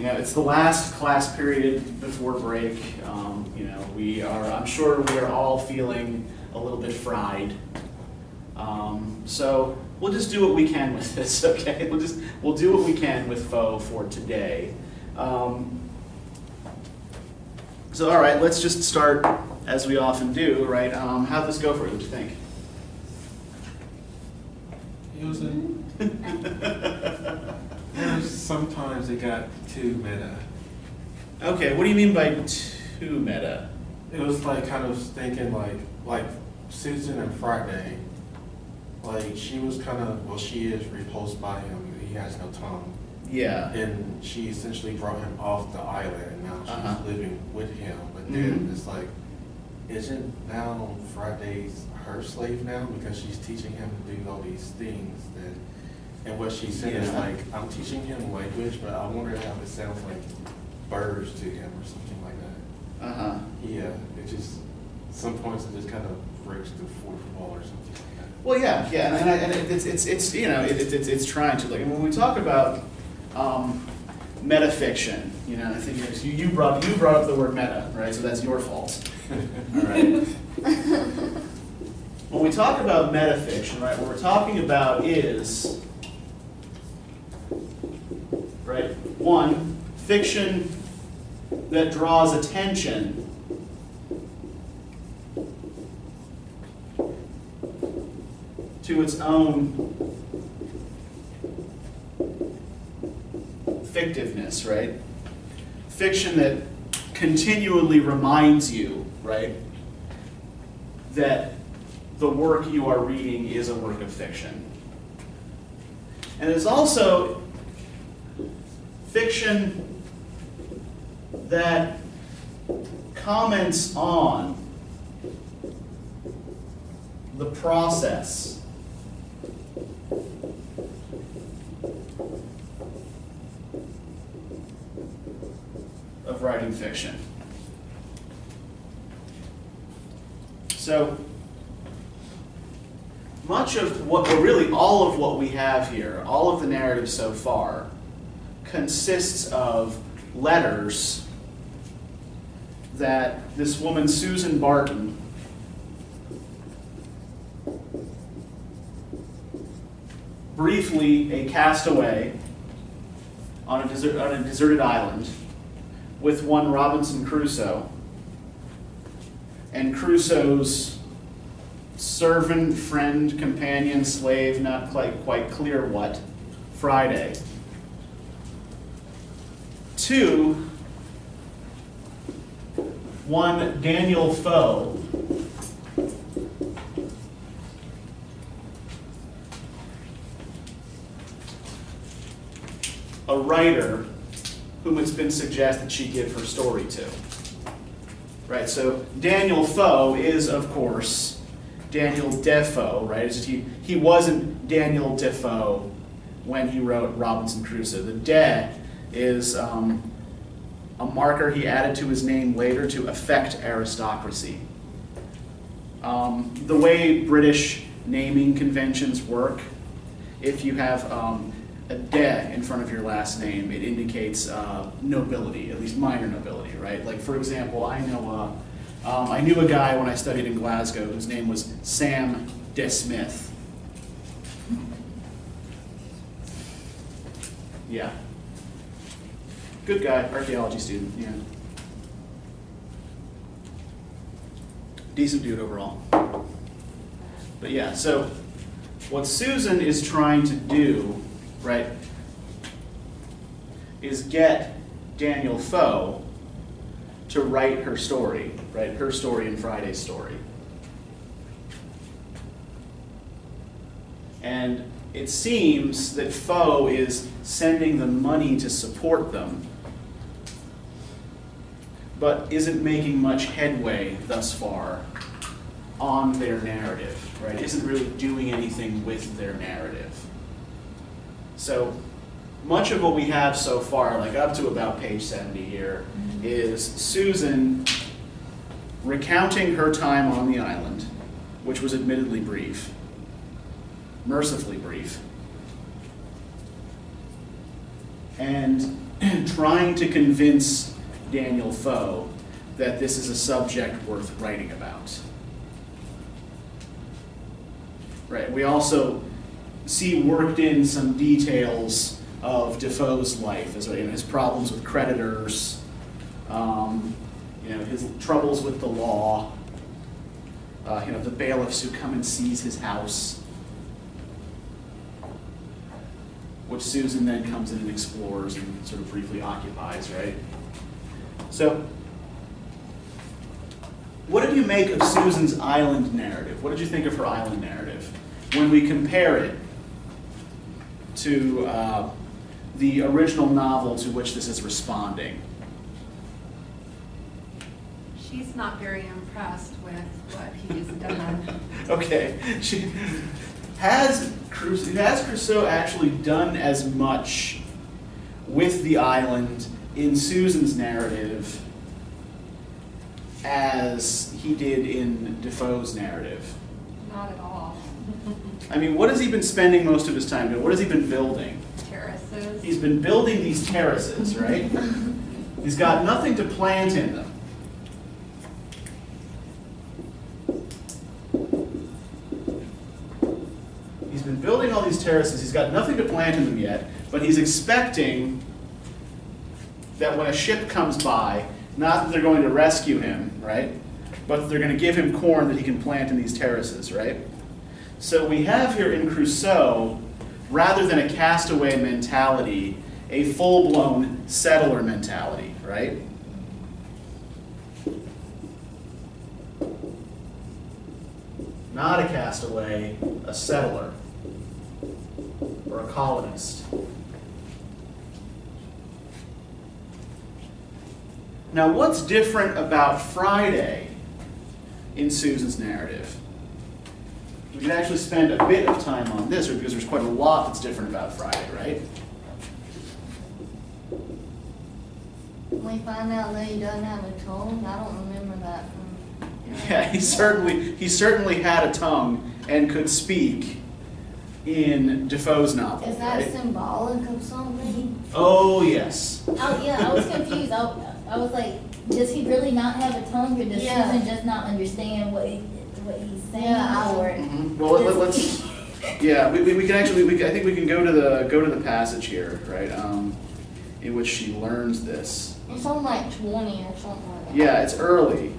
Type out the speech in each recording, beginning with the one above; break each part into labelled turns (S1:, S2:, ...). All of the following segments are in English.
S1: It's the last class period before break. I'm sure we are all feeling a little bit fried. So we'll just do what we can with this, okay? We'll do what we can with Foe for today. So all right, let's just start as we often do, right? How'd this go for you? What do you think?
S2: It was sometimes it got too meta.
S1: Okay, what do you mean by too meta?
S2: It was like kind of thinking like Susan and Friday. Like she was kind of, well, she is repulsed by him. He has no tongue.
S1: Yeah.
S2: And she essentially brought him off the island, and now she's living with him. But then it's like, isn't now Friday's her slave now because she's teaching him to do all these things that. And what she said is like, I'm teaching him language, but I wonder how it sounds like birds to him or something like that. Yeah, it just, some points it just kind of breaks the fourth wall or something like that.
S1: Well, yeah, and it's trying to, like, when we talk about metafiction, I think you brought up the word meta, right? So that's your fault. All right. When we talk about metafiction, right, what we're talking about is, right, one, fiction that draws attention to its own fictiveness, right? Fiction that continually reminds you, right, that the work you are reading is a work of fiction. And there's also fiction that comments on the process of writing fiction. So much of what, or really all of what we have here, all of the narrative so far, consists of letters that this woman, Susan Barton, briefly a castaway on a deserted island with one Robinson Crusoe, and Crusoe's servant, friend, companion, slave, not quite clear what, Friday. 2, one Daniel Defoe, a writer whom it's been suggested she give her story to. Right, so Daniel Defoe is, of course, Daniel Defoe, right? He wasn't Daniel Defoe when he wrote Robinson Crusoe. The De is a marker he added to his name later to affect aristocracy. The way British naming conventions work, if you have a De in front of your last name, it indicates nobility, at least minor nobility, right? Like, for example, I knew a guy when I studied in Glasgow whose name was Sam De Smith. Yeah. Good guy, archaeology student, yeah. Decent dude overall. But yeah, so what Susan is trying to do, right, is get Daniel Defoe to write her story, right? Her story and Friday's story. And it seems that Defoe is sending them money to support them, but isn't making much headway thus far on their narrative, right? Isn't really doing anything with their narrative. So much of what we have so far, like up to about page 70 here, is Susan recounting her time on the island, which was admittedly brief, mercifully brief, and trying to convince Daniel Defoe that this is a subject worth writing about. Right. We also see worked in some details of Defoe's life, as his problems with creditors, his troubles with the law, the bailiffs who come and seize his house, which Susan then comes in and explores and sort of briefly occupies, right? So, what did you make of Susan's island narrative? What did you think of her island narrative when we compare it to the original novel to which this is responding?
S3: She's not very impressed with what he's done.
S1: Okay. Has Crusoe actually done as much with the island in Susan's narrative as he did in Defoe's narrative?
S3: Not at all.
S1: I mean, what has he been spending most of his time doing? What has he been building?
S3: Terraces.
S1: He's been building these terraces, right? He's got nothing to plant in them. He's been building all these terraces. He's got nothing to plant in them yet, but he's expecting that when a ship comes by, not that they're going to rescue him, right? But that they're going to give him corn that he can plant in these terraces, right? So we have here in Crusoe, rather than a castaway mentality, a full-blown settler mentality, right? Not a castaway, a settler, or a colonist. Now, what's different about Friday in Susan's narrative? We can actually spend a bit of time on this, because there's quite a lot that's different about Friday, right?
S4: We find out that he doesn't have a tongue. I don't remember that from.
S1: Yeah, he certainly had a tongue and could speak in Defoe's novel.
S4: Is that
S1: right?
S4: symbolic of something?
S1: Oh, yes.
S5: Oh, yeah, I was confused. I was like, does he really not have a tongue, or does
S4: Yeah.
S5: Susan just not understand what he's saying?
S4: Yeah,
S5: or
S1: Well, let's. Yeah, we can actually. I think we can go to the passage here, right? In which she learns this.
S4: It's on like 20 or something like that.
S1: Yeah, it's early.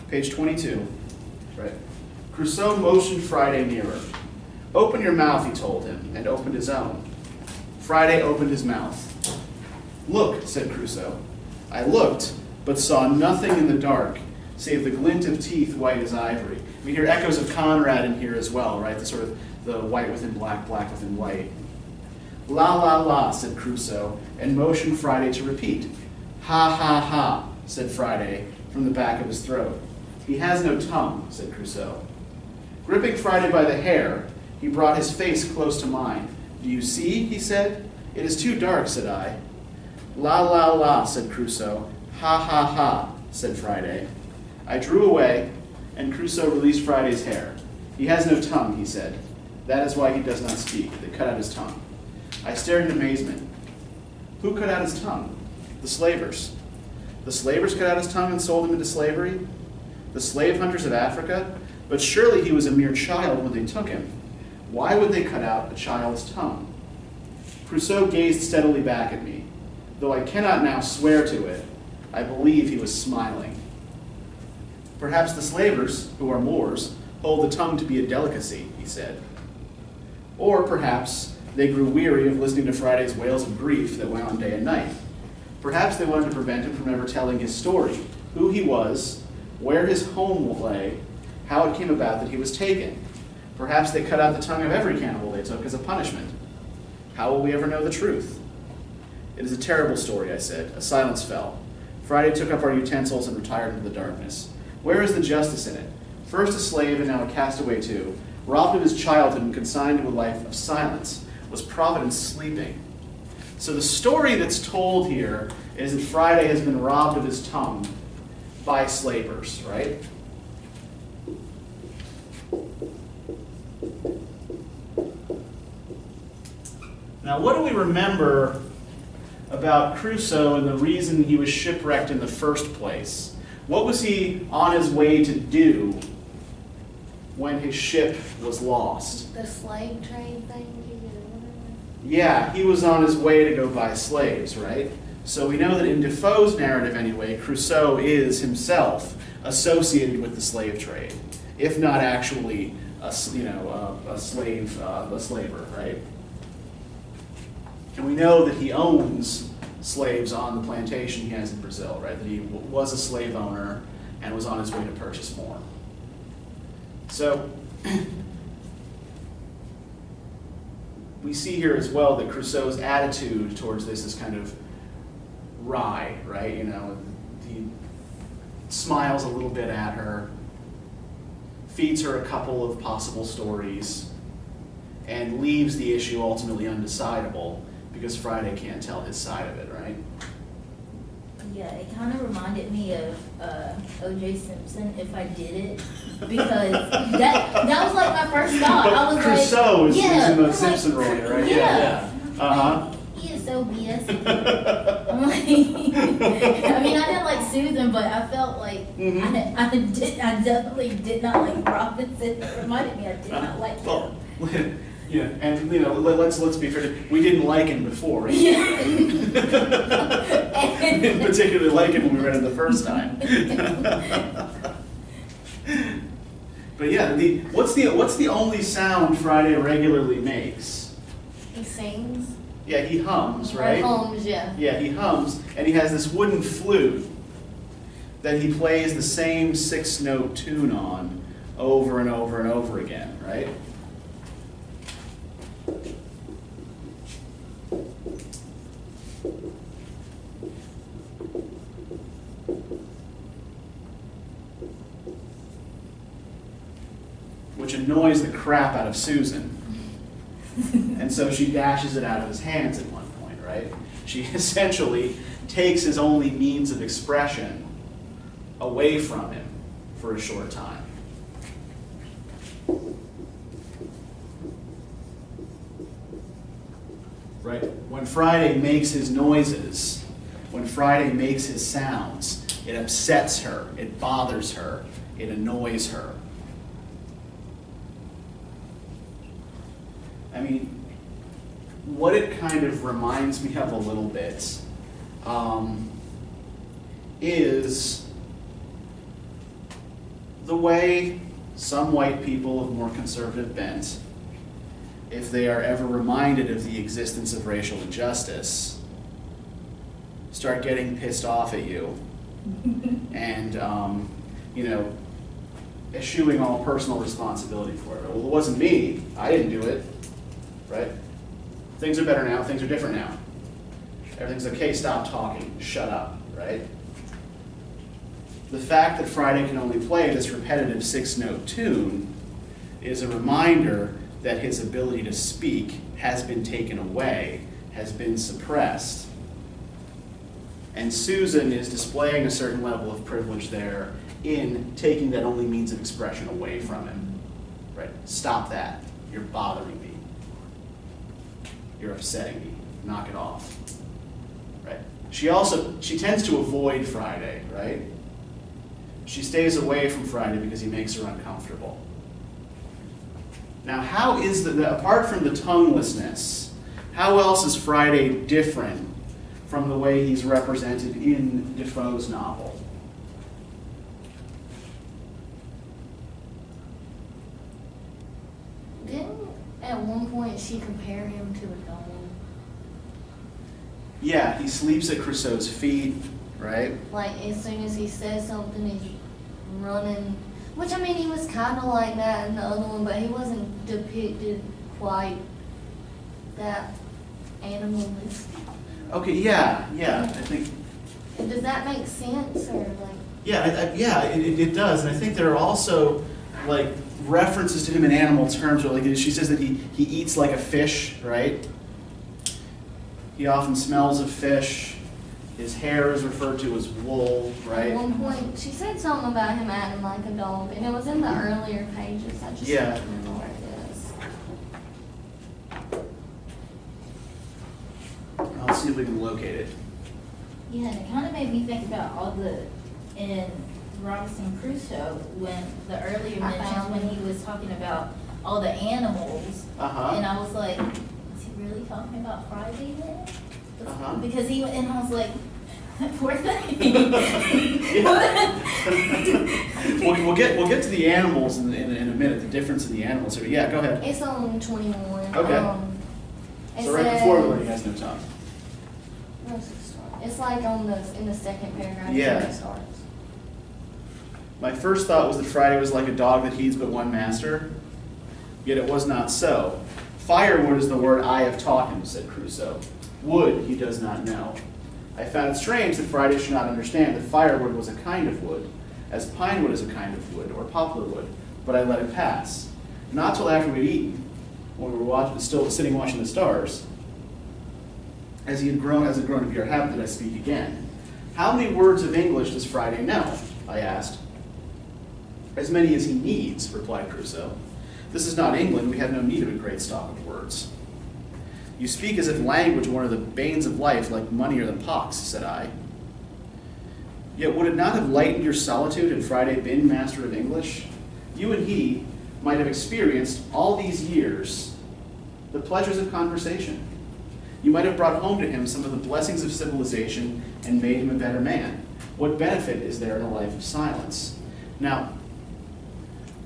S1: Page 22. Right. Crusoe motioned Friday nearer. "Open your mouth," he told him, and opened his own. Friday opened his mouth. "Look," said Crusoe. I looked, but saw nothing in the dark, save the glint of teeth white as ivory. We hear echoes of Conrad in here as well, right? The sort of the white within black, black within white. "La, la, la," said Crusoe, and motioned Friday to repeat. "Ha, ha, ha," said Friday from the back of his throat. "He has no tongue," said Crusoe. Gripping Friday by the hair, he brought his face close to mine. "Do you see?" he said. "It is too dark," said I. "La, la, la," said Crusoe. "Ha, ha, ha," said Friday. I drew away, and Crusoe released Friday's hair. "He has no tongue," he said. "That is why he does not speak. They cut out his tongue." I stared in amazement. Who cut out his tongue? The slavers. The slavers cut out his tongue and sold him into slavery? The slave hunters of Africa? But surely he was a mere child when they took him. Why would they cut out a child's tongue? Crusoe gazed steadily back at me. Though I cannot now swear to it, I believe he was smiling. "Perhaps the slavers, who are Moors, hold the tongue to be a delicacy," he said. Or perhaps they grew weary of listening to Friday's wails of grief that went on day and night. Perhaps they wanted to prevent him from ever telling his story, who he was, where his home lay, how it came about that he was taken. Perhaps they cut out the tongue of every cannibal they took as a punishment. How will we ever know the truth? "It is a terrible story," I said. A silence fell. Friday took up our utensils and retired into the darkness. Where is the justice in it? First a slave and now a castaway too, robbed of his childhood and consigned to a life of silence. Was Providence sleeping? So the story that's told here is that Friday has been robbed of his tongue by slavers, right? Now, what do we remember about Crusoe and the reason he was shipwrecked in the first place? What was he on his way to do when his ship was lost?
S4: The slave trade thing.
S1: Yeah, he was on his way to go buy slaves, right? So we know that in Defoe's narrative anyway, Crusoe is himself associated with the slave trade, if not actually a slaver, right? And we know that he owns slaves on the plantation he has in Brazil, right? That he was a slave owner and was on his way to purchase more. So we see here as well that Crusoe's attitude towards this is kind of wry, right? You know, he smiles a little bit at her, feeds her a couple of possible stories, and leaves the issue ultimately undecidable because Friday can't tell his side of it, right?
S5: Yeah, it kind of reminded me of O.J. Simpson, If I Did It, because that was like my first thought. I was
S1: Crusoe
S5: like,
S1: is
S5: yeah,
S1: in the
S5: I'm
S1: Simpson
S5: like,
S1: role here, right?
S5: Yeah.
S1: Uh-huh.
S5: He is so BS. I'm like, I mean, I didn't like Susan, but I felt like I definitely did not like Robinson. It reminded me I did not like him.
S1: Well, yeah, and you know, let's be fair. We didn't like him before. Right?
S5: Yeah.
S1: We didn't particularly like him when we read it the first time. But yeah, what's the only sound Friday regularly makes?
S4: He sings.
S1: Yeah, he hums, right?
S4: Hums, yeah.
S1: Yeah, he hums, and he has this wooden flute that he plays the same 6-note tune on over and over and over again, right? Which annoys the crap out of Susan. And so she dashes it out of his hands at one point, right? She essentially takes his only means of expression away from him for a short time. Right? When Friday makes his noises, when Friday makes his sounds, it upsets her, it bothers her, it annoys her. I mean, what it kind of reminds me of a little bit is the way some white people of more conservative bent, if they are ever reminded of the existence of racial injustice, start getting pissed off at you and, you know, eschewing all personal responsibility for it. Well, it wasn't me. I didn't do it. Right? Things are better now. Things are different now. Everything's okay. Stop talking. Shut up. Right? The fact that Friday can only play this repetitive 6-note tune is a reminder that his ability to speak has been taken away, has been suppressed. And Susan is displaying a certain level of privilege there in taking that only means of expression away from him. Right? Stop that. You're bothering me. You're upsetting me. Knock it off. Right? She tends to avoid Friday, right? She stays away from Friday because he makes her uncomfortable. Now, how is apart from the tonguelessness, how else is Friday different from the way he's represented in Defoe's novel?
S4: Didn't at one point she compare him to a dog?
S1: Yeah, he sleeps at Crusoe's feet, right?
S4: Like, as soon as he says something, he's running. Which, I mean, he was kind of like that in the other one, but he wasn't depicted quite that animalistic.
S1: Okay, yeah, I think,
S4: Does that make sense, or like?
S1: yeah, it does, and I think there are also, like, references to him in animal terms, where, like, she says that he eats like a fish, right? He often smells of fish. His hair is referred to as wool, right?
S4: At one point, she said something about him acting like a dog, and it was in the earlier pages. I just
S1: Yeah.
S4: don't remember where it is.
S1: see if we can locate it.
S5: Yeah, and it kind of made me think about all in Robinson Crusoe, when the earlier
S4: I
S5: mentions
S4: found
S5: when
S4: it.
S5: he was talking about all the animals.
S1: Uh-huh.
S5: And I was like, is he really talking about Friday then?
S1: Uh-huh.
S5: Because and I was like, poor thing.
S1: We'll get to the animals in a minute, the difference in the animals here. Yeah, go ahead.
S4: It's on 21.
S1: Okay.
S4: It
S1: So right before
S4: says-
S1: when he has no tongue.
S4: where does it start? It's like in the second paragraph.
S1: Yeah.
S4: Where it starts.
S1: My first thought was that Friday was like a dog that heeds but one master, yet it was not so. Firewood is the word I have taught him, said Crusoe. Wood he does not know. I found it strange that Friday should not understand that firewood was a kind of wood, as pine wood is a kind of wood, or poplar wood, but I let it pass. Not till after we'd eaten, when we were still sitting watching the stars. As it grown to be our habit, did I speak again. How many words of English does Friday know? I asked. As many as he needs, replied Crusoe. This is not England, we have no need of a great stock of words. You speak as if language were one of the banes of life, like money or the pox, said I. Yet would it not have lightened your solitude had Friday been master of English? You and he might have experienced all these years the pleasures of conversation. You might have brought home to him some of the blessings of civilization and made him a better man. What benefit is there in a life of silence? Now,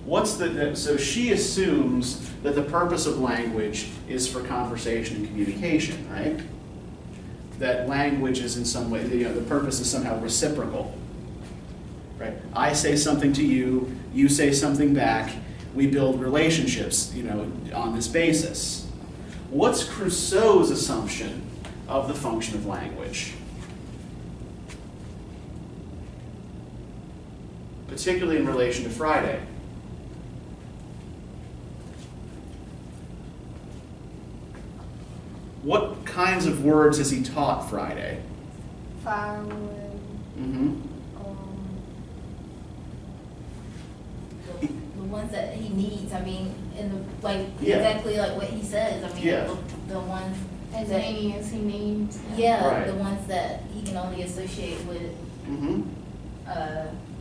S1: so she assumes that the purpose of language is for conversation and communication, right? That language is in some way, the purpose is somehow reciprocal, right? I say something to you, you say something back, we build relationships, on this basis. What's Crusoe's assumption of the function of language? Particularly in relation to Friday. What kinds of words has he taught Friday?
S4: Firewood.
S1: Mm-hmm.
S5: The ones that he needs, I mean,
S1: Yeah.
S5: exactly like what he says. I mean,
S1: Yeah.
S5: the ones
S4: As
S5: that,
S4: many as he needs.
S5: yeah,
S1: Right.
S5: the ones that he can only associate with
S1: Mm-hmm.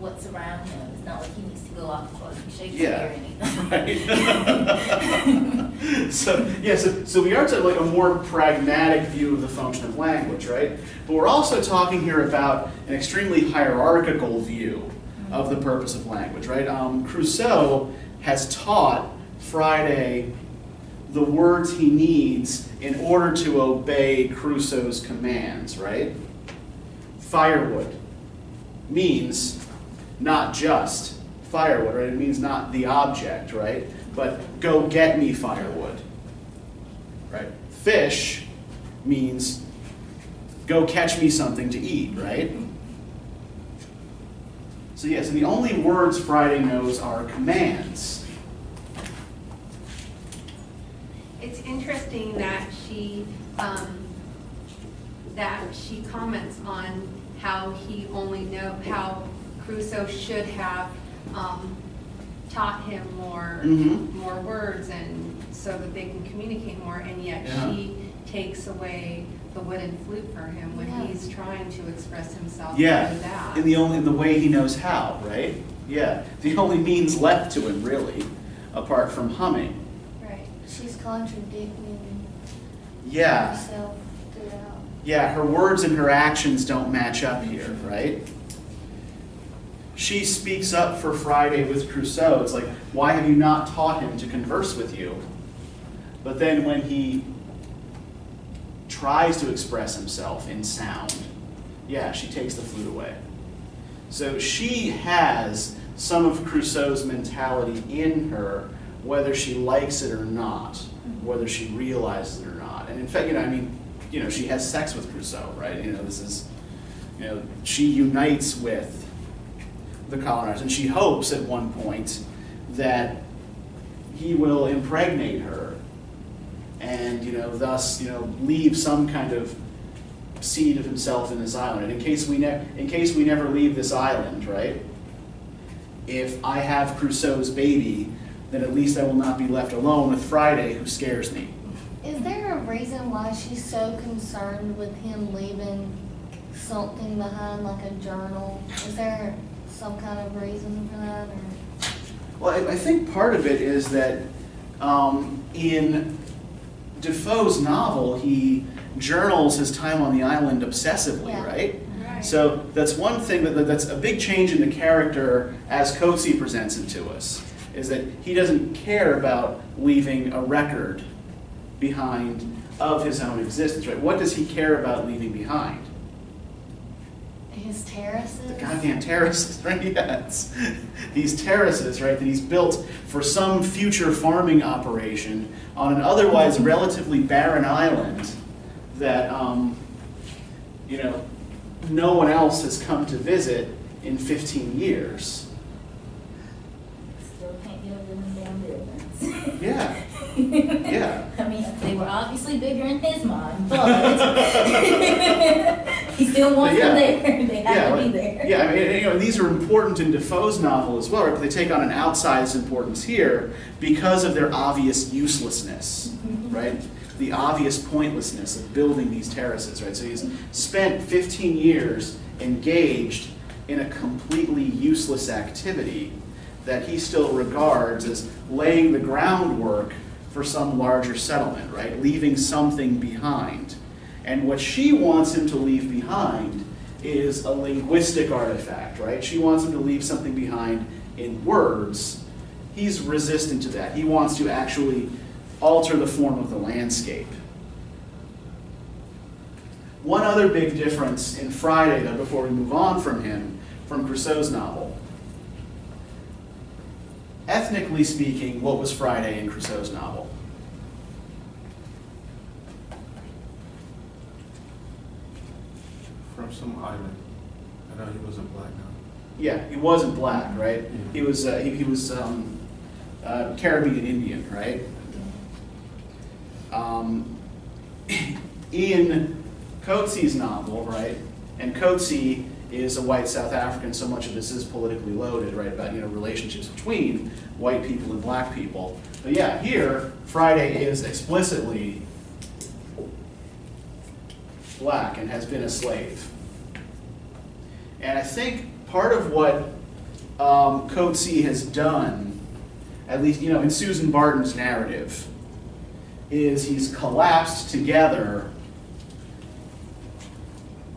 S5: what's around him. It's not like he needs to go off quoting Shakespeare
S1: Yeah.
S5: or anything.
S1: Right. So we are taking like a more pragmatic view of the function of language, right? But we're also talking here about an extremely hierarchical view of the purpose of language, right? Crusoe has taught Friday the words he needs in order to obey Crusoe's commands, right? Firewood means not just firewood, right? It means not the object, right? But go get me firewood, right? Fish means go catch me something to eat, right? So yes, and the only words Friday knows are commands.
S3: It's interesting that she comments on how how Crusoe should have taught him more
S1: Mhm.
S3: more words, and so that they can communicate more, and yet
S1: Yeah.
S3: she takes away the wooden flute for him when
S4: Yeah.
S3: he's trying to express himself
S1: Yeah,
S3: through that.
S1: in the way he knows how, right? Yeah, the only means left to him, really, apart from humming.
S3: Right.
S4: She's contradicting
S1: Yeah.
S4: herself throughout.
S1: Yeah, her words and her actions don't match up here, right? She speaks up for Friday with Crusoe. It's like, why have you not taught him to converse with you? But then when he tries to express himself in sound, yeah, she takes the flute away. So she has some of Crusoe's mentality in her, whether she likes it or not, whether she realizes it or not. And in fact, she has sex with Crusoe, right? She unites with the colonizers, and she hopes at one point that he will impregnate her and, thus, leave some kind of seed of himself in this island. And in case we never leave this island, right? If I have Crusoe's baby, then at least I will not be left alone with Friday, who scares me.
S4: Is there a reason why she's so concerned with him leaving something behind, like a journal? Is there some kind of reason for that, or?
S1: Well, I think part of it is that in Defoe's novel, he journals his time on the island obsessively,
S4: Yeah.
S1: right?
S3: Right.
S1: So that's one thing that's a big change in the character as Coetzee presents him to us, is that he doesn't care about leaving a record behind of his own existence, right? What does he care about leaving behind?
S4: His terraces?
S1: The goddamn terraces, right? Yes. These terraces, right, that he's built for some future farming operation on an otherwise relatively barren island that, you know, no one else has come to visit in 15 years.
S5: Still can't get over them damn buildings.
S1: Yeah. Yeah.
S5: I mean, they were obviously bigger in his mind, but he still wants them there. They have to be there.
S1: Yeah, I mean, you know, these are important in Defoe's novel as well, right? But they take on an outsized importance here because of their obvious uselessness, right? The obvious pointlessness of building these terraces, right? So he's spent 15 years engaged in a completely useless activity that he still regards as laying the groundwork for some larger settlement, right? Leaving something behind. And what she wants him to leave behind is a linguistic artifact, right? She wants him to leave something behind in words. He's resistant to that. He wants to actually alter the form of the landscape. One other big difference in Friday, though, before we move on from him, from Crusoe's novel. Ethnically speaking, what was Friday in Crusoe's novel?
S2: From some island. I know he wasn't black now.
S1: Yeah, he wasn't black, right? He was Caribbean Indian, right? In Coetzee's novel, right? And Coetzee is a white South African, so much of this is politically loaded, right? About, you know, relationships between white people and black people. But yeah, here Friday is explicitly black and has been a slave. And I think part of what Coetzee has done, at least, you know, in Susan Barton's narrative, is he's collapsed together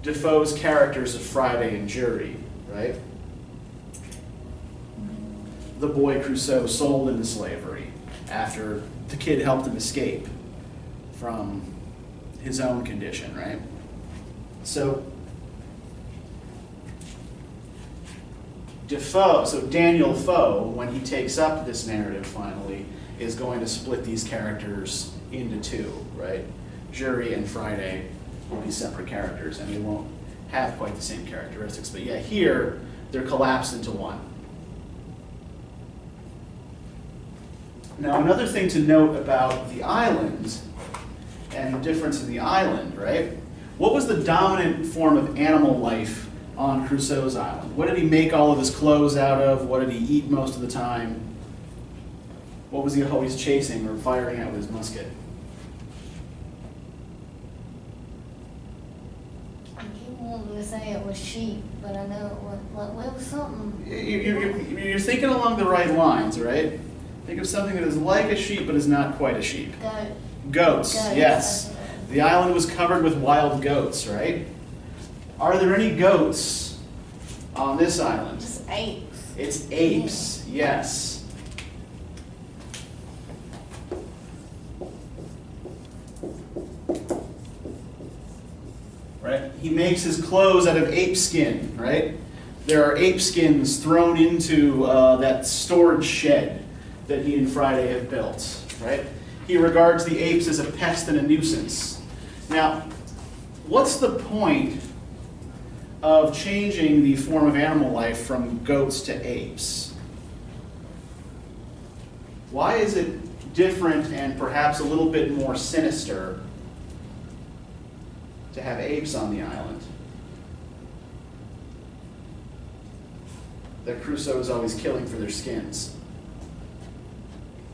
S1: Defoe's characters of Friday and Jury, right? The boy Crusoe sold into slavery after the kid helped him escape from his own condition, right? So Daniel Defoe, when he takes up this narrative finally, is going to split these characters into two, right? Jury and Friday will be separate characters, and they won't have quite the same characteristics. But yeah, here, they're collapsed into one. Now, another thing to note about the island, and the difference in the island, right? What was the dominant form of animal life on Crusoe's Island? What did he make all of his clothes out of? What did he eat most of the time? What was he always chasing or firing at with his musket?
S4: I keep wanting to say it was sheep, but I know it was something.
S1: You're thinking along the right lines, right? Think of something that is like a sheep but is not quite a sheep. Goats, yes. The island was covered with wild goats, right? Are there any goats on this island?
S4: Just apes.
S1: It's apes, yes. Right? He makes his clothes out of ape skin, right? There are ape skins thrown into that storage shed that he and Friday have built, right? He regards the apes as a pest and a nuisance. Now, what's the point of changing the form of animal life from goats to apes? Why is it different and perhaps a little bit more sinister to have apes on the island that Crusoe is always killing for their skins?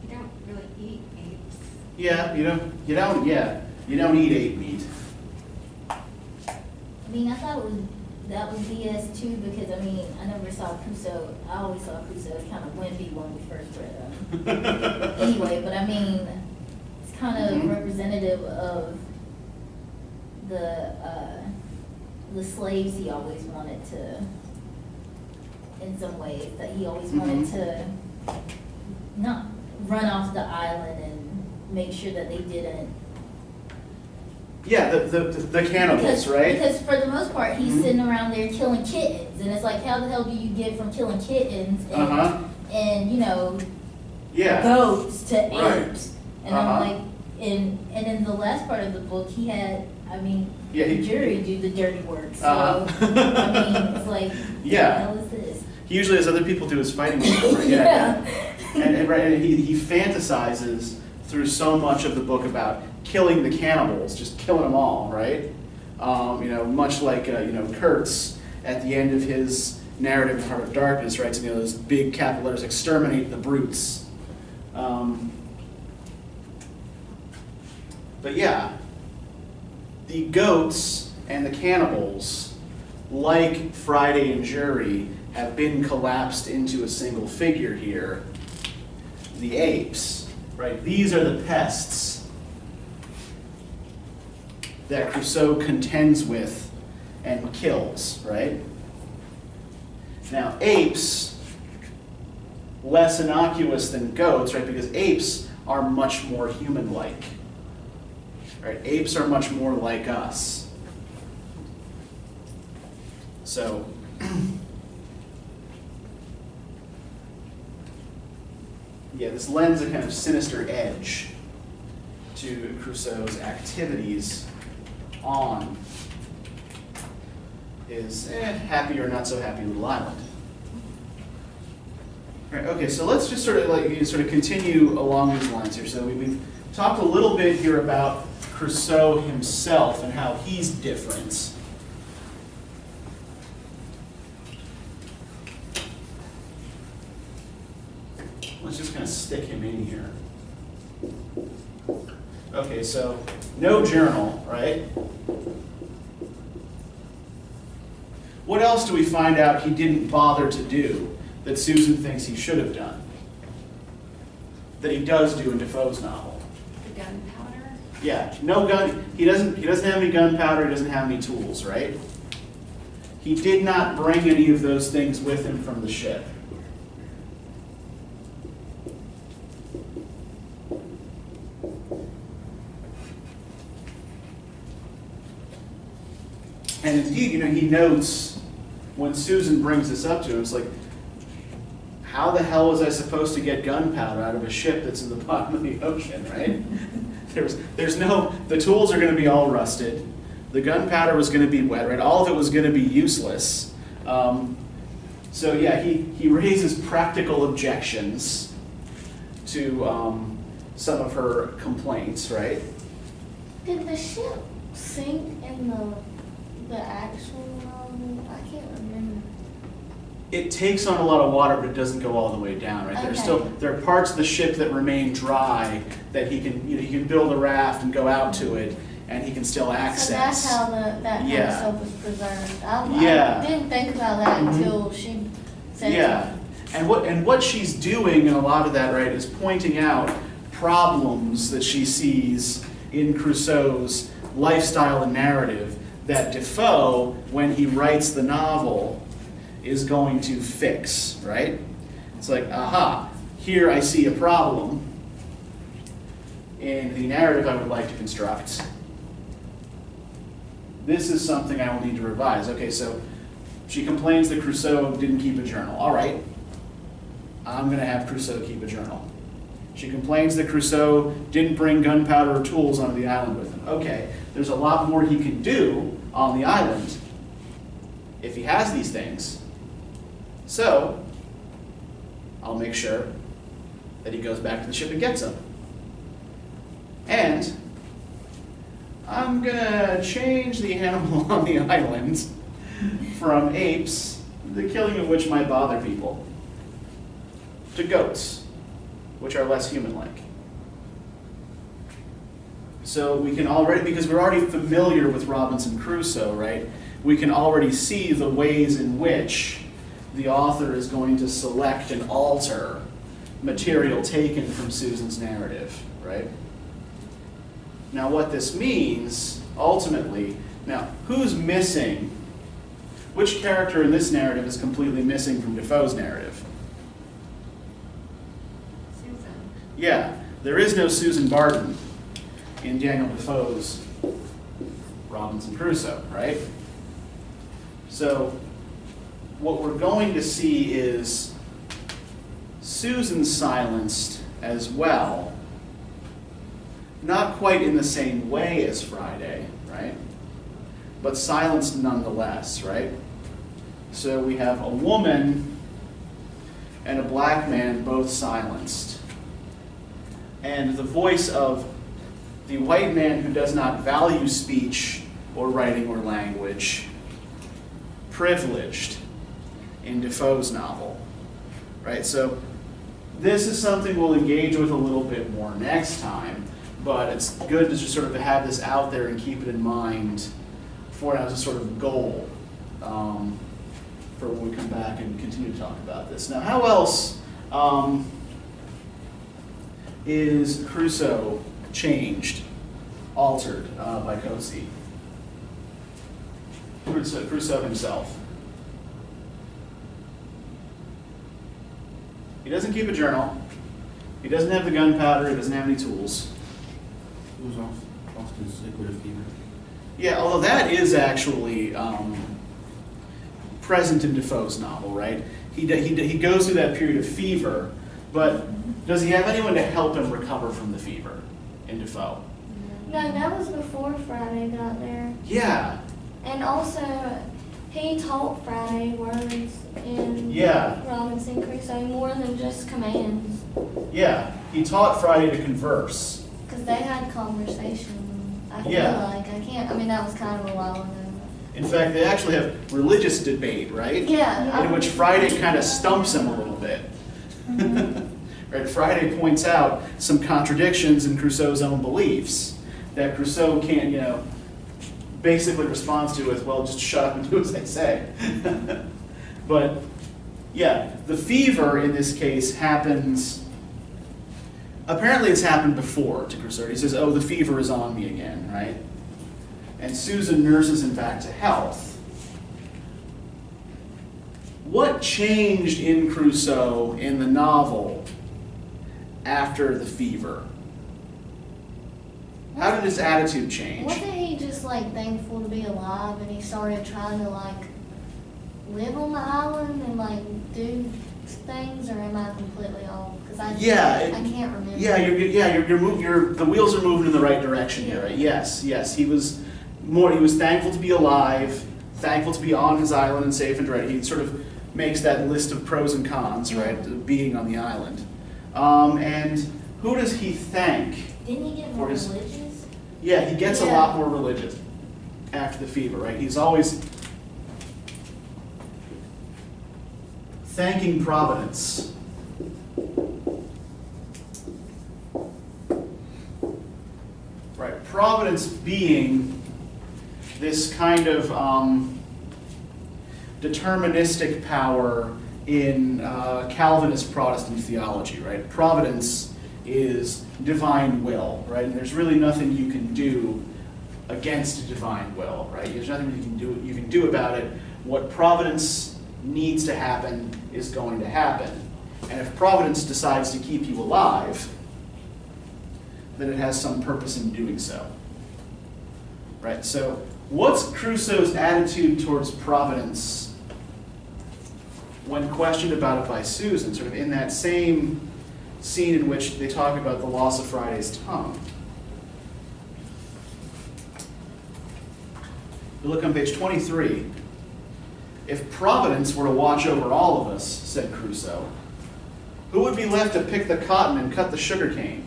S3: You don't really eat apes.
S1: Yeah, you don't eat ape meat.
S5: I mean, I thought that was BS too, because I mean, I never saw Crusoe, I always saw Crusoe as kind of wimpy when we first read him. Anyway, but I mean, it's kind of representative of the slaves he always wanted to, in some ways, that he always wanted to not run off the island and make sure that they didn't.
S1: Yeah, the cannibals, right?
S5: Because for the most part, he's sitting around there killing kittens, and it's like, how the hell do you get from killing kittens and you know, goats to apes? And I'm like, and in the last part of the book, he had, I mean, the jury do the dirty work. So I mean, it's like, what the hell is this?
S1: He usually has other people do his fighting work. Right? And he fantasizes through so much of the book about killing the cannibals, just killing them all, right? Much like Kurtz at the end of his narrative in Heart of Darkness, right? So, those big capital letters, exterminate the brutes. But yeah, the goats and the cannibals, like Friday and Jury, have been collapsed into a single figure here. The apes, right? These are the pests that Crusoe contends with and kills, right? Now, apes, less innocuous than goats, right? Because apes are much more human-like, right? Apes are much more like us. So, yeah, this lends a kind of sinister edge to Crusoe's activities on his happy or not so happy little island. Right, okay, so let's just sort of continue along these lines here. So we've talked a little bit here about Crusoe himself and how he's different. Let's just kind of stick him in here. Okay, so no journal, right? What else do we find out he didn't bother to do that Susan thinks he should have done? That he does do in Defoe's novel?
S3: The gunpowder?
S1: Yeah, no gun. He doesn't have any gunpowder. He doesn't have any tools, right? He did not bring any of those things with him from the ship. And indeed, he notes when Susan brings this up to him, it's like, how the hell was I supposed to get gunpowder out of a ship that's in the bottom of the ocean, right? The tools are going to be all rusted. The gunpowder was going to be wet, right? All of it was going to be useless. So yeah, he raises practical objections to some of her complaints, right?
S4: Did the ship sink in the actual novel? I can't remember.
S1: It takes on a lot of water, but it doesn't go all the way down, right?
S4: Okay.
S1: There are parts of the ship that remain dry that he can build a raft and go out to it, and he can still access.
S4: So that's how that kind of stuff was preserved. I didn't think about that until she said
S1: Yeah, and what she's doing in a lot of that, right, is pointing out problems that she sees in Crusoe's lifestyle and narrative that Defoe, when he writes the novel, is going to fix, right? It's like, aha, here I see a problem in the narrative I would like to construct. This is something I will need to revise. Okay, so she complains that Crusoe didn't keep a journal. All right, I'm going to have Crusoe keep a journal. She complains that Crusoe didn't bring gunpowder or tools onto the island with him. Okay, there's a lot more he can do on the island if he has these things. So, I'll make sure that he goes back to the ship and gets them. And I'm gonna change the animal on the island from apes, the killing of which might bother people, to goats, which are less human-like. So we can already, because we're already familiar with Robinson Crusoe, right? We can already see the ways in which the author is going to select and alter material taken from Susan's narrative, right? Now what this means, ultimately, now who's missing? Which character in this narrative is completely missing from Defoe's narrative?
S3: Susan.
S1: Yeah, there is no Susan Barton in Daniel Defoe's Robinson Crusoe, right? So what we're going to see is Susan silenced as well, not quite in the same way as Friday, right? But silenced nonetheless, right? So we have a woman and a black man both silenced. And the voice of the white man who does not value speech or writing or language, privileged in Defoe's novel, right? So this is something we'll engage with a little bit more next time, but it's good to just sort of have this out there and keep it in mind for it as a sort of goal for when we come back and continue to talk about this. Now, how else is Crusoe changed, altered by Coetzee? Crusoe himself. He doesn't keep a journal. He doesn't have the gunpowder. He doesn't have any tools.
S2: He was often sick with a fever.
S1: Yeah, although that is actually present in Defoe's novel, right? He goes through that period of fever, but does he have anyone to help him recover from the fever in Defoe?
S4: No, that was before Friday got there.
S1: Yeah.
S4: And also, he taught Friday words in
S1: Yeah.
S4: Robinson Crusoe more than just commands.
S1: Yeah, he taught Friday to converse.
S4: Because they had conversation. I feel
S1: Yeah.
S4: like I mean, that was kind of a while ago.
S1: In fact, they actually have religious debate, right?
S4: Yeah.
S1: In which Friday kind of stumps him a little bit. Right? Friday points out some contradictions in Crusoe's own beliefs that Crusoe can't, basically responds to with, well, just shut up and do as I say. But, yeah, the fever in this case happens, apparently it's happened before to Crusoe. He says, oh, the fever is on me again, right? And Susan nurses him back to health. What changed in Crusoe in the novel after the fever? How did his attitude change?
S4: Wasn't he just thankful to be alive and he started trying to live on the island and do things, or am I completely off? Because I can't remember.
S1: Yeah, the wheels are moving in the right direction here, right? Yes. He was thankful to be alive, thankful to be on his island and safe and right. He sort of makes that list of pros and cons, right, of being on the island. And who does he thank?
S5: Didn't he get more religious?
S1: Yeah, he gets a lot more religious after the fever, right? He's always thanking Providence. Right, Providence being this kind of deterministic power in Calvinist Protestant theology, right? Providence is divine will, right? And there's really nothing you can do against divine will, right? There's nothing you can do about it. What Providence needs to happen is going to happen. And if Providence decides to keep you alive, then it has some purpose in doing so. Right? So what's Crusoe's attitude towards Providence when questioned about it by Susan, sort of in that same scene in which they talk about the loss of Friday's tongue? You look on page 23. If Providence were to watch over all of us, said Crusoe, who would be left to pick the cotton and cut the sugar cane?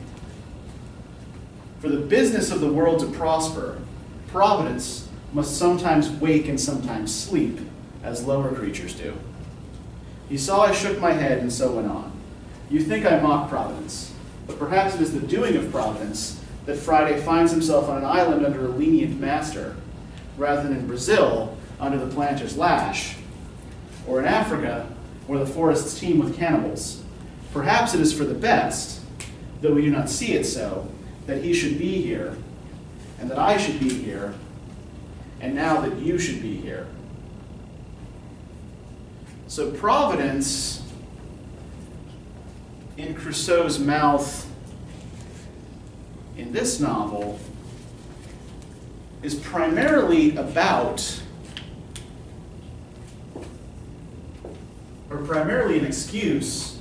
S1: For the business of the world to prosper, Providence must sometimes wake and sometimes sleep, as lower creatures do. He saw I shook my head and so went on. You think I mock Providence, but perhaps it is the doing of Providence that Friday finds himself on an island under a lenient master, rather than in Brazil under the planter's lash, or in Africa where the forests teem with cannibals. Perhaps it is for the best, though we do not see it so, that he should be here, and that I should be here, and now that you should be here. So Providence, in Crusoe's Mouth, in this novel, is primarily about, or primarily an excuse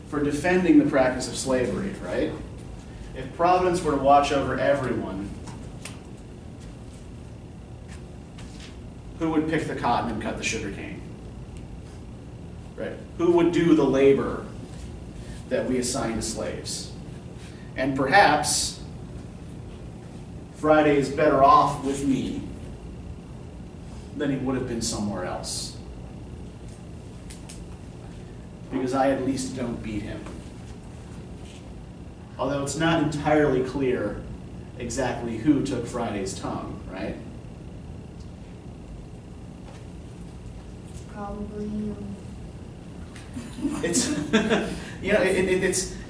S1: for defending the practice of slavery, right? If Providence were to watch over everyone, who would pick the cotton and cut the sugar cane? Right? Who would do the labor that we assign to slaves? And perhaps Friday is better off with me than he would have been somewhere else, because I at least don't beat him. Although it's not entirely clear exactly who took Friday's tongue, right?
S4: Probably you.
S1: It's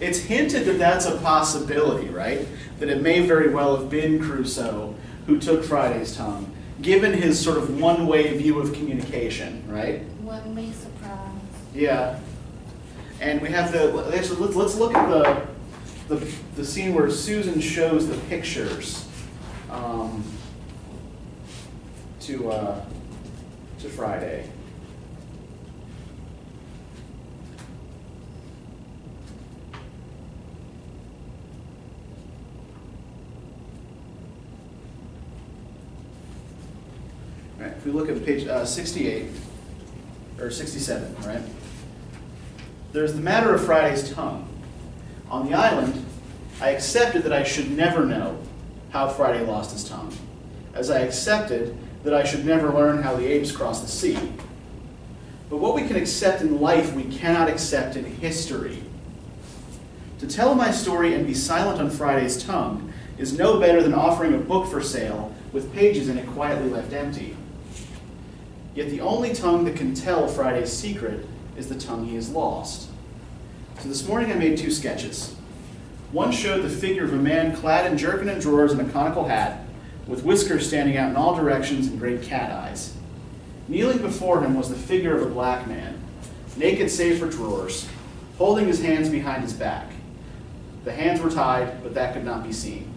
S1: it's hinted that that's a possibility, right? That it may very well have been Crusoe who took Friday's tongue, given his sort of one-way view of communication, right?
S4: Wouldn't be surprised.
S1: Yeah. And we have the actually let's look at the scene where Susan shows the pictures to Friday. All right, if we look at page 68 or 67, right? There's the matter of Friday's tongue. On the island, I accepted that I should never know how Friday lost his tongue, as I accepted that I should never learn how the apes crossed the sea. But what we can accept in life, we cannot accept in history. To tell my story and be silent on Friday's tongue is no better than offering a book for sale with pages in it quietly left empty. Yet the only tongue that can tell Friday's secret is the tongue he has lost. So this morning I made two sketches. One showed the figure of a man clad in jerkin and drawers and a conical hat, with whiskers standing out in all directions and great cat eyes. Kneeling before him was the figure of a black man, naked save for drawers, holding his hands behind his back. The hands were tied, but that could not be seen.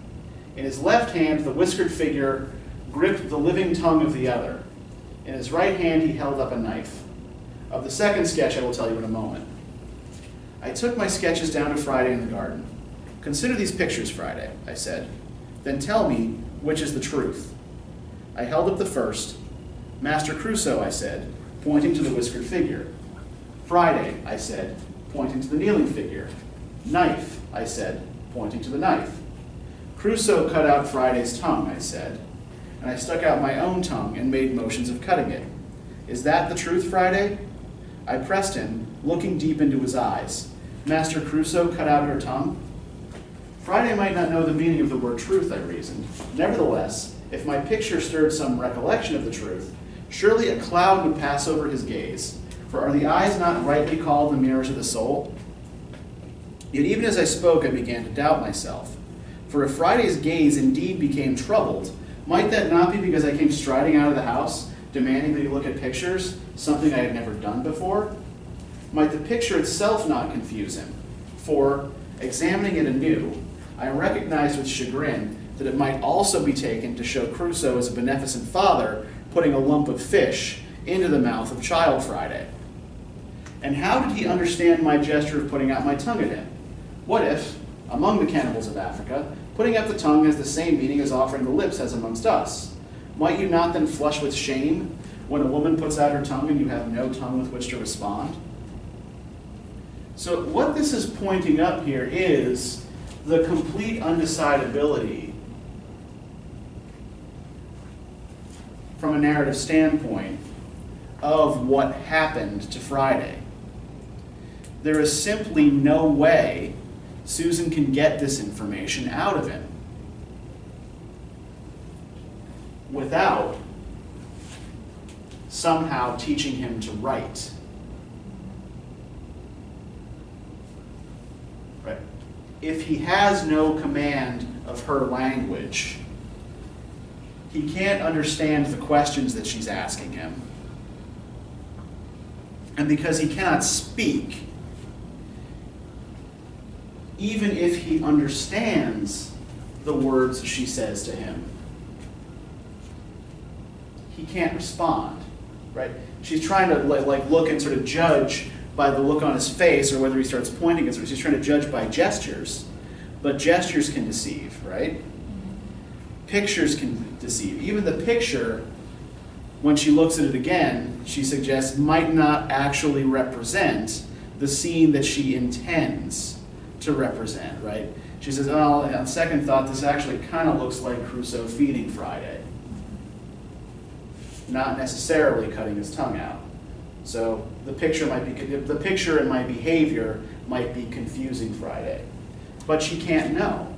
S1: In his left hand, the whiskered figure gripped the living tongue of the other. In his right hand, he held up a knife. Of the second sketch, I will tell you in a moment. I took my sketches down to Friday in the garden. Consider these pictures, Friday, I said. Then tell me which is the truth. I held up the first. Master Crusoe, I said, pointing to the whiskered figure. Friday, I said, pointing to the kneeling figure. Knife, I said, pointing to the knife. Crusoe cut out Friday's tongue, I said, and I stuck out my own tongue and made motions of cutting it. Is that the truth, Friday? I pressed him, looking deep into his eyes. Master Crusoe cut out your tongue? Friday might not know the meaning of the word truth, I reasoned. Nevertheless, if my picture stirred some recollection of the truth, surely a cloud would pass over his gaze. For are the eyes not rightly called the mirrors of the soul? Yet even as I spoke, I began to doubt myself. For if Friday's gaze indeed became troubled, might that not be because I came striding out of the house, demanding that he look at pictures, something I had never done before? Might the picture itself not confuse him? For, examining it anew, I recognized with chagrin that it might also be taken to show Crusoe as a beneficent father putting a lump of fish into the mouth of Child Friday. And how did he understand my gesture of putting out my tongue at him? What if, among the cannibals of Africa, putting out the tongue has the same meaning as offering the lips has amongst us? Might you not then flush with shame when a woman puts out her tongue and you have no tongue with which to respond? So what this is pointing up here is the complete undecidability from a narrative standpoint of what happened to Friday. there is simply no way Susan can get this information out of him without somehow teaching him to write. Right? If he has no command of her language, he can't understand the questions that she's asking him. And because he cannot speak, even if he understands the words she says to him, he can't respond, right? She's trying to like look and sort of judge by the look on his face or whether he starts pointing at her. She's trying to judge by gestures, but gestures can deceive, right? Pictures can deceive. Even the picture, when she looks at it again, she suggests might not actually represent the scene that she intends to represent, right? She says, oh, on second thought, this actually kind of looks like Crusoe feeding Friday. Not necessarily cutting his tongue out. So the picture and my behavior might be confusing Friday. But she can't know.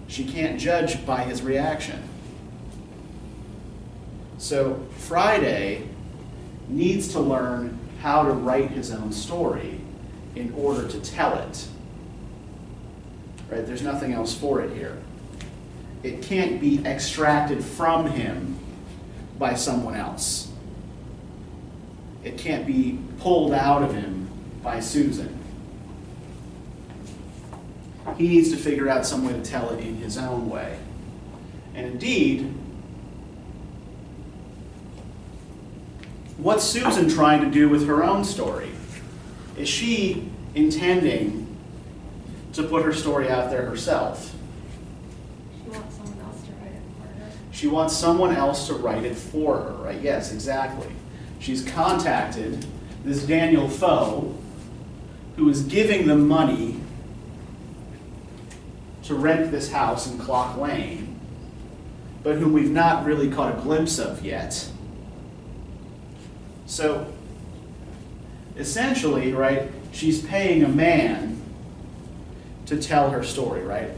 S1: She can't judge by his reaction. So Friday needs to learn how to write his own story in order to tell it. Right? There's nothing else for it here. It can't be extracted from him by someone else. It can't be pulled out of him by Susan. He needs to figure out some way to tell it in his own way. And indeed, what's Susan trying to do with her own story? Is she intending to put her story out there herself?
S3: She wants someone else to write it for her.
S1: She wants someone else to write it for her, right? Yes, exactly. She's contacted this Daniel Defoe, who is giving them money to rent this house in Clock Lane, but whom we've not really caught a glimpse of yet. So, essentially, right, she's paying a man to tell her story, right?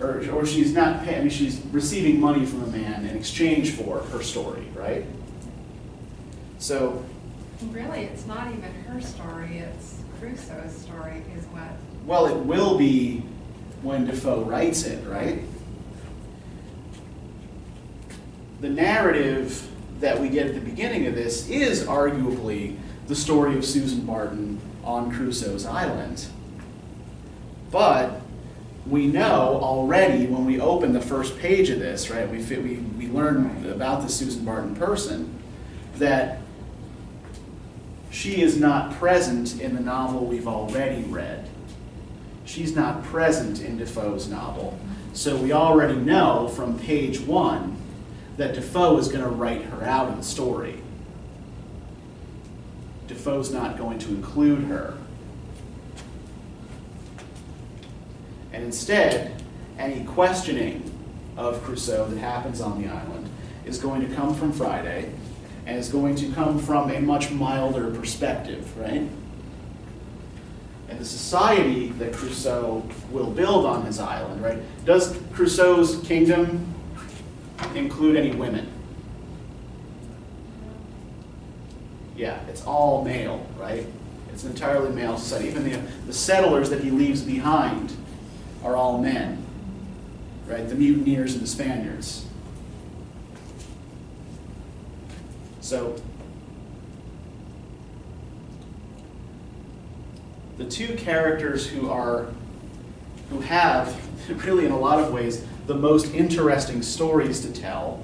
S1: Or she's not paying, I mean, she's receiving money from a man in exchange for her story, right? So,
S3: Really, it's not even her story, it's Crusoe's story is what.
S1: well, it will be when Defoe writes it, right? The narrative that we get at the beginning of this is arguably the story of Susan Barton on Crusoes Island. But we know already when we open the first page of this, right, we learn about the Susan Barton person, that she is not present in the novel we've already read. She's not present in Defoe's novel. So we already know from page 1 that Defoe is going to write her out of the story. Defoe's not going to include her. And instead, any questioning of Crusoe that happens on the island is going to come from Friday, and is going to come from a much milder perspective, right? And the society that Crusoe will build on his island, right? Does Crusoe's kingdom include any women? Yeah, it's all male, right? It's an entirely male society. Even the settlers that he leaves behind are all men, right? The mutineers and the Spaniards. So, the two characters who have, really in a lot of ways, the most interesting stories to tell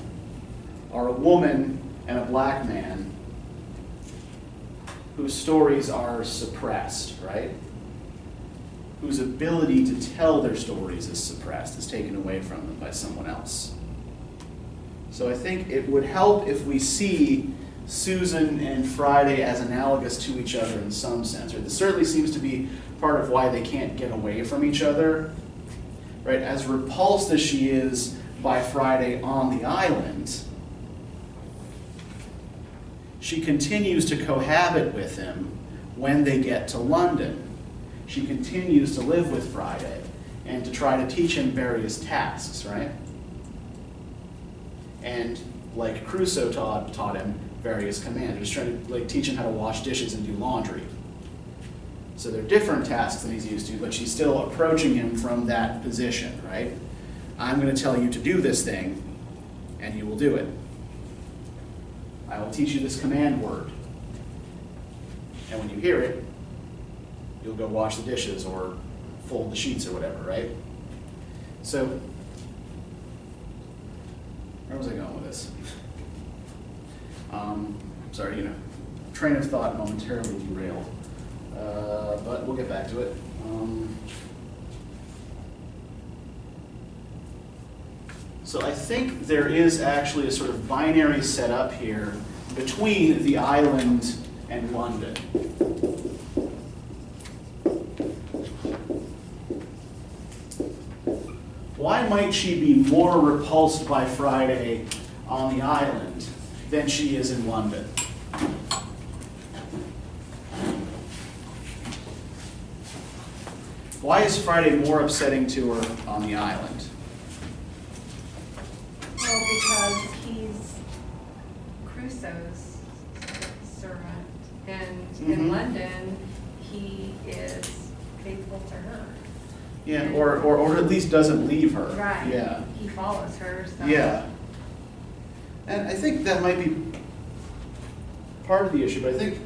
S1: are a woman and a black man whose stories are suppressed, right? Whose ability to tell their stories is suppressed, is taken away from them by someone else. So I think it would help if we see Susan and Friday as analogous to each other in some sense. Or this certainly seems to be part of why they can't get away from each other. Right? As repulsed as she is by Friday on the island, she continues to cohabit with him when they get to London. She continues to live with Friday and to try to teach him various tasks, right? And like Crusoe taught him various commands. He's trying to teach him how to wash dishes and do laundry. So they're different tasks than he's used to, but she's still approaching him from that position, right? I'm going to tell you to do this thing, and you will do it. I will teach you this command word. And when you hear it, you'll go wash the dishes or fold the sheets or whatever, right? So, where was I going with this? Sorry, train of thought momentarily derailed. But we'll get back to it. So I think there is actually a sort of binary setup here between the island and London. Why might she be more repulsed by Friday on the island than she is in London? Why is Friday more upsetting to her on the island?
S3: Well, because he's Crusoe's servant, and in London, he is faithful to her.
S1: Yeah, or at least doesn't leave her.
S3: Right.
S1: Yeah.
S3: He follows her, so.
S1: Yeah. And I think that might be part of the issue, but I think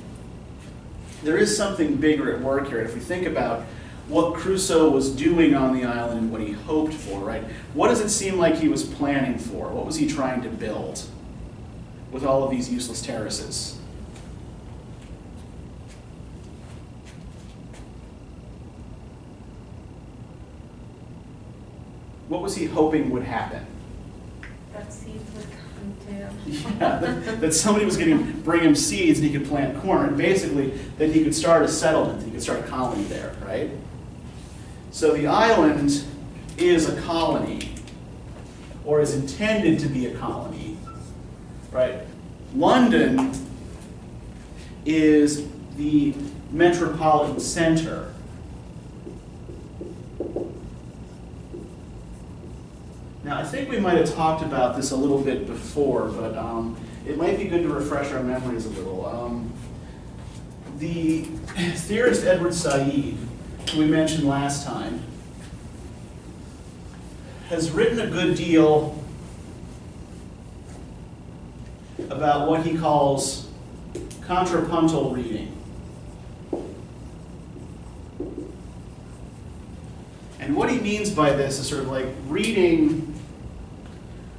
S1: there is something bigger at work here. If we think about what Crusoe was doing on the island and what he hoped for, right? What does it seem like he was planning for? What was he trying to build with all of these useless terraces? What was he hoping would happen?
S3: That seeds would come too.
S1: Yeah, that somebody was going to bring him seeds and he could plant corn, and basically that he could start a settlement, he could start a colony there, right? So the island is a colony, or is intended to be a colony, right? London is the metropolitan center. Now, I think we might have talked about this a little bit before, but it might be good to refresh our memories a little. The theorist Edward Said, who we mentioned last time, has written a good deal about what he calls contrapuntal reading. And what he means by this is sort of like reading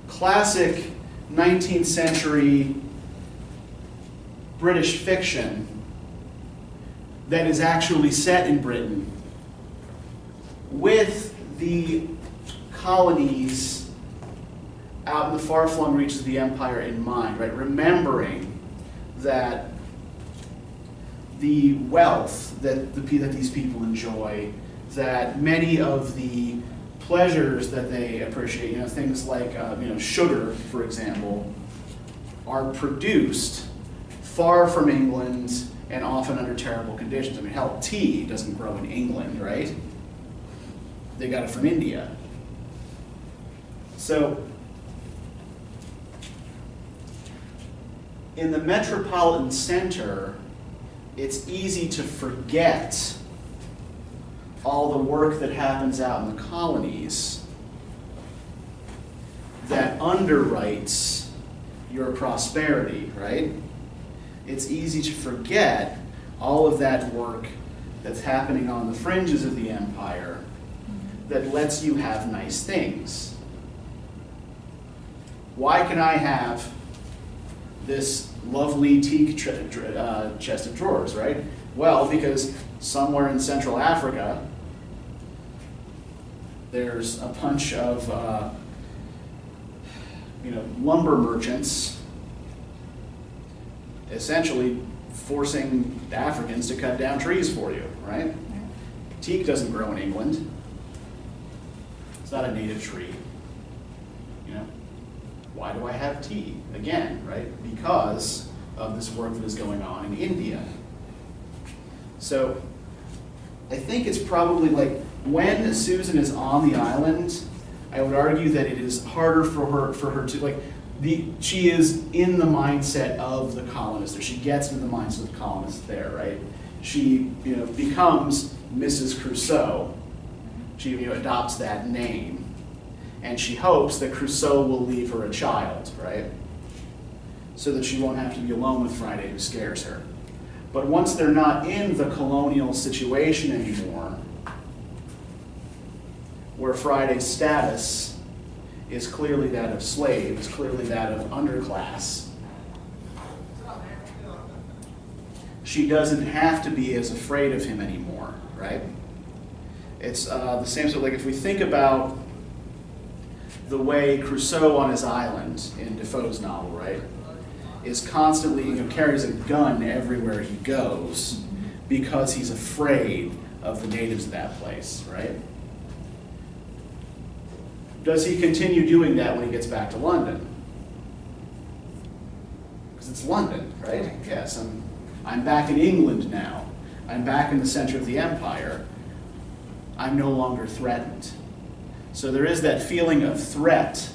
S1: classic 19th century British fiction that is actually set in Britain with the colonies out in the far-flung reaches of the empire in mind, right? Remembering that the wealth that these people enjoy, that many of the pleasures that they appreciate, things like sugar, for example, are produced far from England and often under terrible conditions. I mean, hell, tea doesn't grow in England, right? They got it from India. So, in the metropolitan center, it's easy to forget all the work that happens out in the colonies that underwrites your prosperity, right? It's easy to forget all of that work that's happening on the fringes of the empire that lets you have nice things. Why can I have this lovely teak chest of drawers, right? Well, because somewhere in Central Africa, there's a bunch of lumber merchants essentially forcing the Africans to cut down trees for you, right? Teak doesn't grow in England. It's not a native tree. Why do I have tea? Again, right? Because of this work that is going on in India. So I think it's probably like when Susan is on the island, I would argue that it is harder for her to like she is in the mindset of the colonists, or she gets into the mindset of the colonists there, right? She becomes Mrs. Crusoe. She adopts that name, and she hopes that Crusoe will leave her a child, right? So that she won't have to be alone with Friday, who scares her. But once they're not in the colonial situation anymore, where Friday's status is clearly that of slave, is clearly that of underclass, she doesn't have to be as afraid of him anymore, right? It's the same sort of, like if we think about the way Crusoe on his island in Defoe's novel, right, is constantly, carries a gun everywhere he goes because he's afraid of the natives of that place, right? Does he continue doing that when he gets back to London? Because it's London, right? Yes, I'm back in England now. I'm back in the center of the empire. I'm no longer threatened. So there is that feeling of threat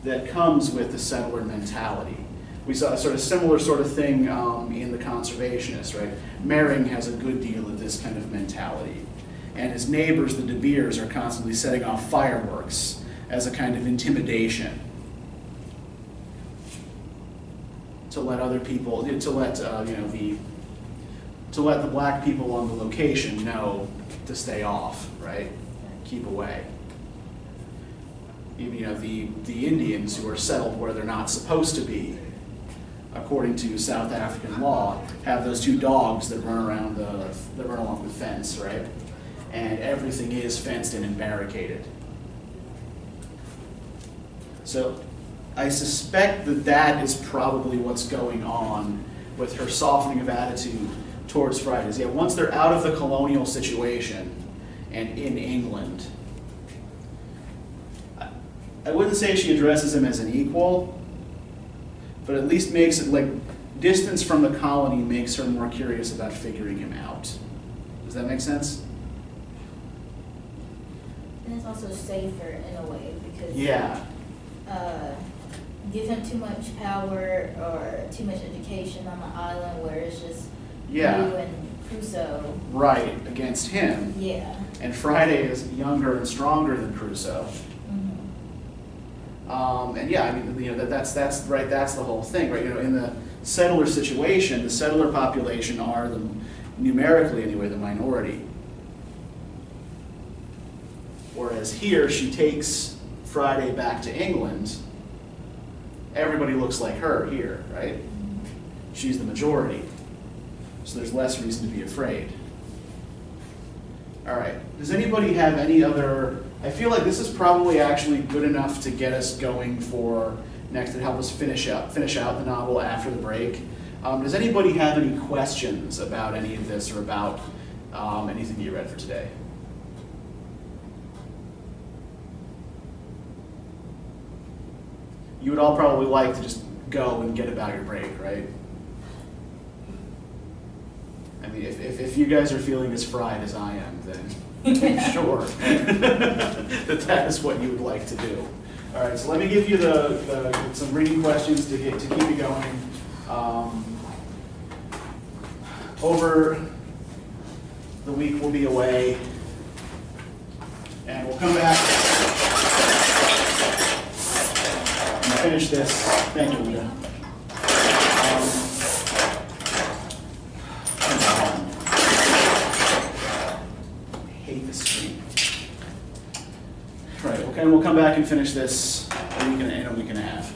S1: that comes with the settler mentality. We saw a sort of similar sort of thing in The Conservationist, right? Mering has a good deal of this kind of mentality. And his neighbors, the De Beers, are constantly setting off fireworks as a kind of intimidation to let other people, to let the black people on the location know to stay off, right? Keep away. Even the Indians who are settled where they're not supposed to be, according to South African law, have those two dogs that run around that run along the fence, right? And everything is fenced in and barricaded. So I suspect that is probably what's going on with her softening of attitude towards Fridays. Yeah, once they're out of the colonial situation and in England, I wouldn't say she addresses him as an equal, but at least makes it like distance from the colony makes her more curious about figuring him out. Does that make sense?
S5: And it's also safer in a way because give him too much power or too much education on the island where it's just you and Crusoe. Right,
S1: against him.
S5: Yeah.
S1: And Friday is younger and stronger than Crusoe. And that's right. That's the whole thing, right? In the settler situation, the settler population are numerically anyway the minority. Whereas here, she takes Friday back to England. Everybody looks like her here, right? She's the majority, so there's less reason to be afraid. All right. Does anybody have any other? I feel like this is probably actually good enough to get us going for next and help us finish out the novel after the break. Does anybody have any questions about any of this or about anything you read for today? You would all probably like to just go and get about your break, right? I mean, if you guys are feeling as fried as I am, then I'm sure that is what you would like to do. All right, so let me give you some reading questions to keep you going. Over the week we'll be away, and we'll come back and finish this. Thank you, Lita. Right, okay, we'll come back and finish this in a week and a half.